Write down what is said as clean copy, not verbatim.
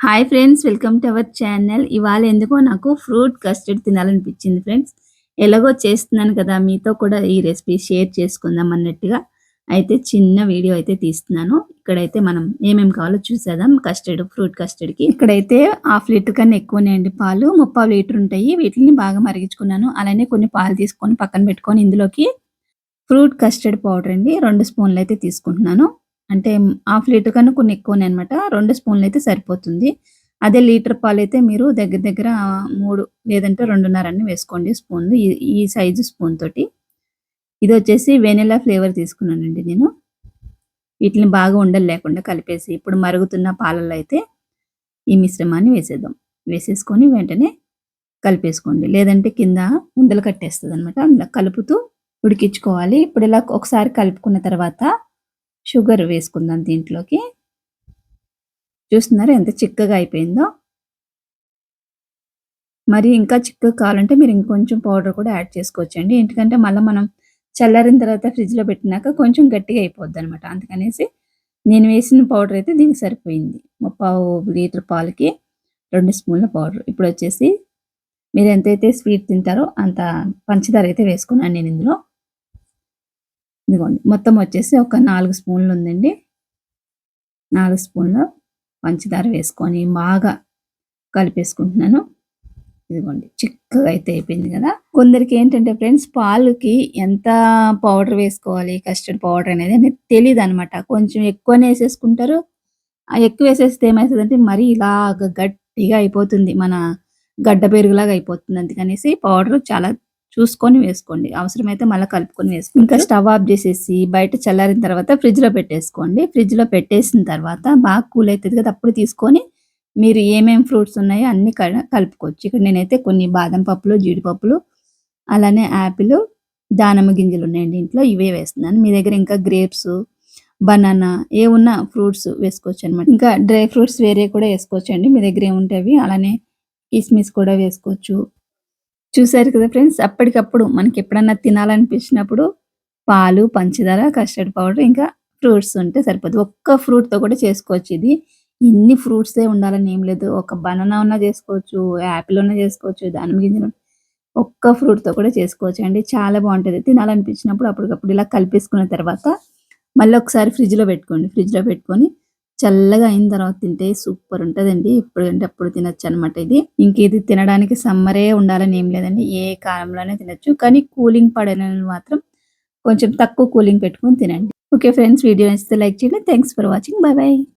Hi friends, welcome to our channel. ఇవాళ ఎందుకో నాకు ఫ్రూట్ కస్టర్డ్ తినాలనిపించింది ఫ్రెండ్స్. ఎలాగో చేస్తున్నాను కదా! మీతో కూడా ఈ రెసిపీ షేర్ చేసుకుందాం అన్నట్టుగా అయితే చిన్న వీడియో అయితే తీస్తున్నాను. ఇక్కడైతే మనం ఏమేమి కావాలో చూసేద్దాం ఫ్రూట్ కస్టర్డ్‌కి. ఇక్కడైతే హాఫ్ లీటర్ కన్నా ఎక్కువనే అండి పాలు. ముప్పావు లీటర్ ఉంటాయి. వీటిని బాగా మరిగించుకున్నాను. అలానే కొన్ని పాలు తీసుకొని పక్కన పెట్టుకొని ఇందులోకి ఫ్రూట్ కస్టర్డ్ పౌడర్ అండి 2 స్పూన్‌లయితే తీసుకుంటున్నాను. అంటే హాఫ్ లీటర్ కన్నా కొన్ని ఎక్కువనే అనమాట. 2 స్పూన్‌లయితే సరిపోతుంది. అదే లీటర్ పాలైతే మీరు దగ్గర దగ్గర 3 లేదంటే 2:30 అన్ని వేసుకోండి స్పూన్లు. ఈ ఈ సైజు స్పూన్ తోటి. ఇదొచ్చేసి వెనిల్లా ఫ్లేవర్ తీసుకున్నానండి నేను. వీటిని బాగా ఉండలు లేకుండా కలిపేసి ఇప్పుడు మరుగుతున్న పాలల్లో అయితే ఈ మిశ్రమాన్ని వేసేద్దాం. వేసేసుకొని వెంటనే కలిపేసుకోండి. లేదంటే కింద ఉండలు కట్టేస్తదనమాట. అలా కలుపుతూ ఉడికించుకోవాలి. ఇప్పుడు ఇలా ఒకసారి కలుపుకున్న తర్వాత షుగర్ వేసుకుందాం దీంట్లోకి. చూస్తున్నారా ఎంత చిక్కగా అయిపోయిందో. మరి ఇంకా చిక్కగా కావాలంటే మీరు ఇంకొంచెం పౌడర్ కూడా యాడ్ చేసుకోవచ్చండి. ఎందుకంటే మళ్ళా మనం చల్లారిన తర్వాత ఫ్రిడ్జ్‌లో పెట్టినాక కొంచెం గట్టిగా అయిపోద్దనమాట. అందుకనేసి నేను వేసిన పౌడర్ అయితే దీనికి సరిపోయింది. ముప్పావు లీటర్ పాలకి 2 స్పూన్ల పౌడర్. ఇప్పుడొచ్చేసి మీరు ఎంతైతే స్వీట్ తింటారో అంత పంచదార అయితే వేసుకున్నాను నేను ఇందులో. ఇదిగోండి. మొత్తం వచ్చేసి ఒక 4 స్పూన్లు ఉందండి. 4 స్పూన్ల పంచదార వేసుకొని బాగా కలిపేసుకుంటున్నాను. ఇదిగోండి. చిక్కగా అయితే అయిపోయింది గదా! కొందరికేంటంటే ఫ్రెండ్స్ పాలుకి ఎంత పౌడర్ వేసుకోవాలి, కస్టర్డ్ పౌడర్ అనేది తెలీదనమాట. కొంచెం ఎక్కువనే ఏసేసుకుంటారు. ఎక్కువేసేస్తే ఏమైతదంటే మరీ ఇలాగ గట్టిగా అయిపోతుంది. మన గడ్డ పెరుగులాగా అయిపోతుంది. అందుకనేసి పౌడర్ చాలా చూసుకొని వేసుకోండి. అవసరమైతే మళ్ళా కలుపుకొని వేసుకోండి. ఇంకా స్టవ్ ఆఫ్ జేసేసి బయట చల్లారిన తర్వాత ఫ్రిడ్జ్‌లో పెట్టేసుకోండి. ఫ్రిడ్జ్‌లో పెట్టేసిన తర్వాత బాగా కూల్ అయితది కదా! అప్పుడు తీసుకొని మీరు ఏమేం ఫ్రూట్స్ ఉన్నాయో అన్నీ కలుపుకోవచ్చు. ఇక్కడ నేనైతే కొన్ని బాదం పప్పులు, జీడిపప్పులు, అలానే యాపిలు, దానిమ్మ గింజలున్నాయండి ఇంట్లో. ఇవే వేస్తున్నాను. మీ దగ్గర ఇంకా గ్రేప్సు, బనానా ఏవున్నా ఫ్రూట్స్ వేసుకోవచ్చనమాట. ఇంకా డ్రై ఫ్రూట్స్ వేరే కూడా ఏసుకోవచ్చండి. మీ దగ్గర ఏముంటే అవి. అలానే కిస్మిస్ కూడా వేసుకోవచ్చు. చూసారు కదా ఫ్రెండ్స్! అప్పటికప్పుడు మనకెప్పుడన్నా తినాలనిపించినప్పుడు పాలు, పంచదార, కస్టర్డ్ పౌడర్ ఇంకా ఫ్రూట్స్ ఉంటే సరిపోద్ది. ఒక్క ఫ్రూట్‌తో కూడా చేసుకోవచ్చిది. ఇన్ని ఫ్రూట్సే ఉండాలని ఏం లేదు. ఒక బనానా ఉన్నా చేసుకోవచ్చు, యాపిల్ ఉన్నా చేసుకోవచ్చు, దానిమ్మ గింజలు ఒక్క ఫ్రూట్‌తో కూడా చేసుకోవచ్చండి. చాలా బావుంటది. తినాలనిపించినప్పుడు అప్పటికప్పుడు ఇలా కలిపేసుకున్న తర్వాత మళ్ళొకసారి ఫ్రిడ్జ్‌లో పెట్టుకోండి. ఫ్రిడ్జ్‌లో పెట్టుకొని చల్లగా అయిన తర్వాత తింటే సూపర్ ఉంటదండి. ఎప్పుడంటే అప్పుడు తినొచ్చనమాట ఇది. ఇంక ఇది తినడానికి సమ్మరే ఉండాలని ఏం లేదండి. ఏ కాలంలోనే తినొచ్చు. కానీ కూలింగ్ పడనోళ్ళు మాత్రం కొంచెం తక్కువ కూలింగ్ పెట్టుకొని తినండి. ఓకే ఫ్రెండ్స్, వీడియో నచ్చితే లైక్ చేయండి. Thanks for watching. By by.